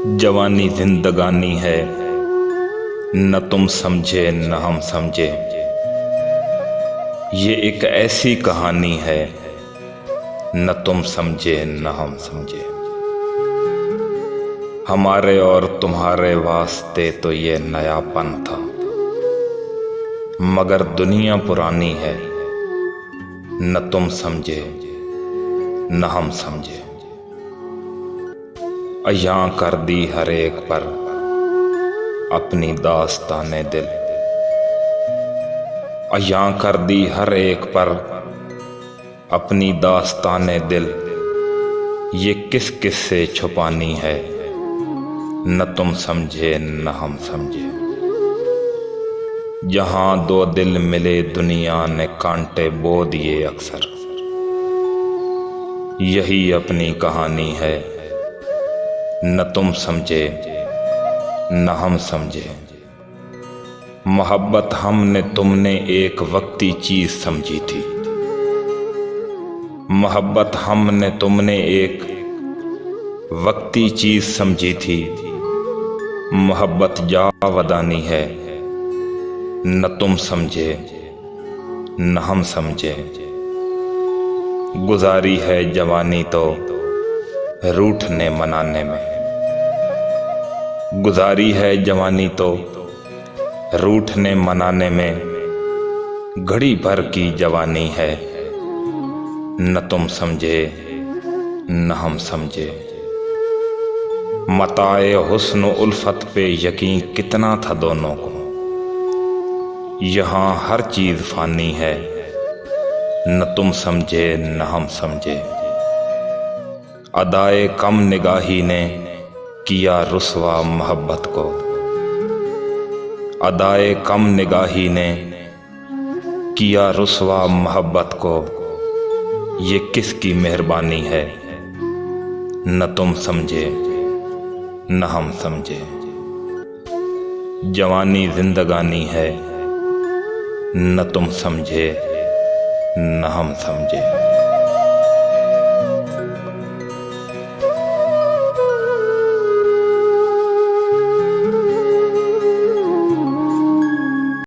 जवानी जिंदगानी है, न तुम समझे न हम समझे। ये एक ऐसी कहानी है, न तुम समझे न हम समझे। हमारे और तुम्हारे वास्ते तो ये नयापन था, मगर दुनिया पुरानी है, न तुम समझे न हम समझे। अयां कर दी हर एक पर अपनी दास्ताने दिल, अयां कर दी हर एक पर अपनी दास्ताने दिल। ये किस किस से छुपानी है, न तुम समझे न हम समझे। जहां दो दिल मिले दुनिया ने कांटे बो दिए अक्सर, यही अपनी कहानी है, न तुम समझे न हम समझे। मोहब्बत हमने तुमने एक वक्ती चीज समझी थी, मोहब्बत हमने तुमने एक वक्ती चीज समझी थी। मोहब्बत जावदानी है, न तुम समझे न हम समझे। गुजारी है जवानी तो रूठने मनाने में, गुजारी है जवानी तो रूठने मनाने में। घड़ी भर की जवानी है, न तुम समझे न हम समझे। मताए हुस्न उल्फत पे यकीन कितना था दोनों को, यहाँ हर चीज फानी है, न तुम समझे न हम समझे। अदाए कम निगाही ने किया रुसवा मोहब्बत को, अदाए कम निगाही ने किया रुसवा मोहब्बत को। ये किसकी मेहरबानी है, न तुम समझे न हम समझे। जवानी जिंदगानी है, न तुम समझे न हम समझे।